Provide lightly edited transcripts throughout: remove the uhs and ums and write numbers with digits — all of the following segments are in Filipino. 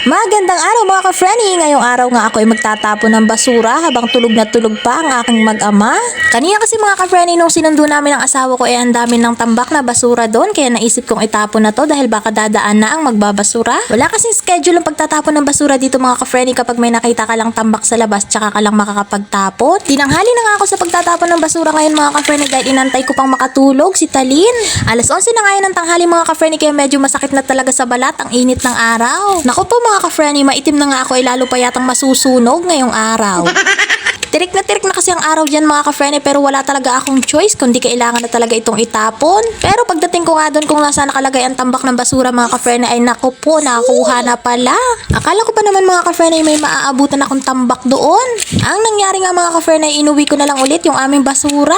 Magandang araw mga ka-Frenny! Ngayong araw nga ako ay magtatapon ng basura habang tulog na tulog pa ang aking mag-ama. Kanina kasi mga ka-Frenny nung sinundo namin ang asawa ko ay ang dami ng tambak na basura doon kaya naisip kong itapon na to dahil baka dadaan na ang magbabasura. Wala kasing schedule ang pagtatapon ng basura dito mga ka-Frenny kapag may nakita ka lang tambak sa labas tsaka ka lang makakapagtapon. Tinanghali na nga ako sa pagtatapon ng basura ngayon mga ka-Frenny dahil inantay ko pang makatulog si Talin. Alas 11 na ngayon ng tanghali mga ka-Frenny kaya medyo masakit na talaga sa balat ang init ng araw. Naku po mga ka-Frenny, maitim na nga ako ay lalo pa yatang masusunog ngayong araw. Tirik na kasi ang araw dyan mga ka-Frenny pero wala talaga akong choice kundi kailangan na talaga itong itapon. Pero pagdating ko nga doon kung nasa nakalagay ang tambak ng basura mga ka-Frenny ay naku po, nakuha na pala. Akala ko pa naman mga ka-Frenny may maaabutan akong tambak doon. Ang nangyari nga mga ka-Frenny ay inuwi ko na lang ulit yung aming basura.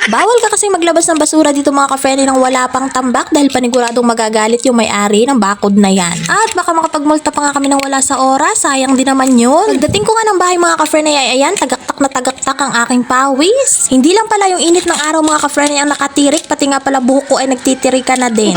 Bawal ka kasi maglabas ng basura dito mga ka-Frenny nang wala pang tambak dahil paniguradong magagalit yung may-ari ng bakod na yan. At baka makapagmulta pa nga kami nang wala sa oras, sayang din naman yun. Pagdating ko nga ng bahay mga ka-Frenny ay ayan, tagaktak na tagaktak ang aking pawis. Hindi lang pala yung init ng araw mga ka-Frenny ang nakatirik, pati nga pala buhok ko ay nagtitirika na din.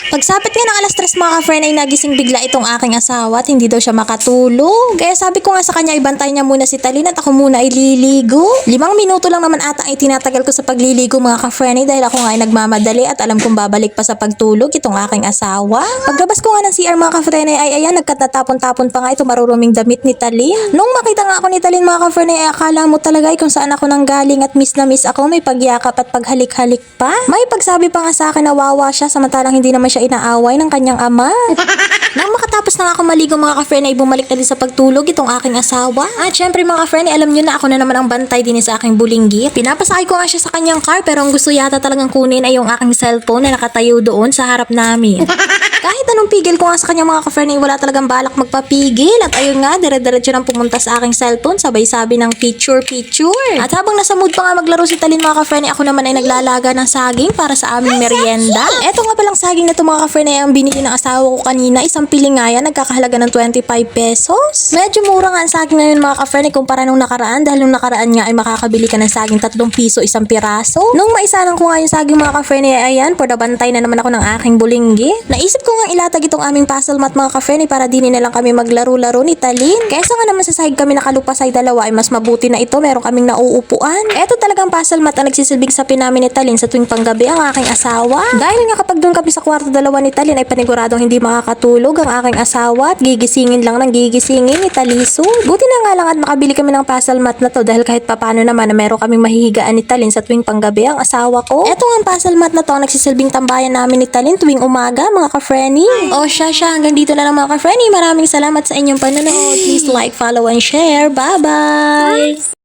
Pagsapit nga ng alas 3 mga ka-Frenny ay nagising bigla itong aking asawa at hindi daw siya makatulog. Kaya sabi ko nga sa kanya ibantay niya muna si Talin at ako muna ay liligo. 5 minuto lang naman ata ay tinatagal ko sa pagliligo mga ka-Frenny dahil ako nga ay nagmamadali at alam kong babalik pa sa pagtulog itong aking asawa. Paglabas ko nga ng CR mga ka-Frenny ay ayan nagkatatapon-tapon pa nga ito maruruming damit ni Talin. Nung makita nga ako ni Talin mga ka-Frenny ay akala mo talaga ay kung saan ako nang galing at miss na miss ako, may pagyakap at paghalik-halik pa. May pagsabi pa nga sa akin na wawa siya samantalang hindi naman siya inaaway ng kanyang ama. Nang makatapos na ako maligo mga ka-Frenny ay bumalik na din sa pagtulog itong aking asawa. At syempre mga ka-Frenny alam nyo na ako na naman ang bantay din sa aking bulinggi. Pinapasakay ko nga siya sa kanyang car pero ang gusto yata talagang kunin ay yung aking cellphone na nakatayo doon sa harap namin. Kahit anong pigil ko nga sa kanya mga ka-Frenny wala talagang balak magpapigil at ayun nga dire-diretso nang pumunta sa aking cellphone sabay sabi ng picture. At habang nasa mood pa nga maglaro si Talin mga ka-Frenny ako naman ay naglalaga ng saging para sa aming merienda. Eto nga palang saging na ito mga ka-Frenny ang binili ng asawa ko kanina, isang piling nga yan nagkakahalaga ng 25 pesos. Medyo mura nga ang saging ngayon mga ka-Frenny kumpara nung nakaraan dahil nung nakaraan nga ay makakabili ka ng saging 3 piso isang piraso. Nung maisalang ko nga yung saging mga ka-Frenny ay ayan bantay na naman ako ng aking bulinggi. Naisip ko nga ilatag itong aming puzzle mat mga ka-Frenny para din na lang kami maglaro-laro ni Talin. Kaysa nga naman sa sahig kami nakalupas ay dalawa ay mas mabuti na ito meron kaming nauupuan. Eto talagang puzzle mat ang nagsisilbing sapi namin ni Talin sa tuwing panggabi ang aking asawa. Dahil nga kapag doon kami sa kwarto dalawa ni Talin ay paniguradong hindi makakatulog ang aking asawa at gigisingin lang ng gigisingin ni Taliso. Buti na nga lang at makabili kami ng puzzle mat na to dahil kahit papano naman na meron kaming mahihigaan ni Talin sa tuwing panggabi ang asawa ko. Eto nga ang puzzle mat na to ang nagsisilbing tambayan namin ni Talin tuwing umaga mga ka-Frenny. O siya hanggang dito na lang mga ka-Frenny. Maraming salamat sa inyong panonood. Please like, follow, and share. Bye-bye!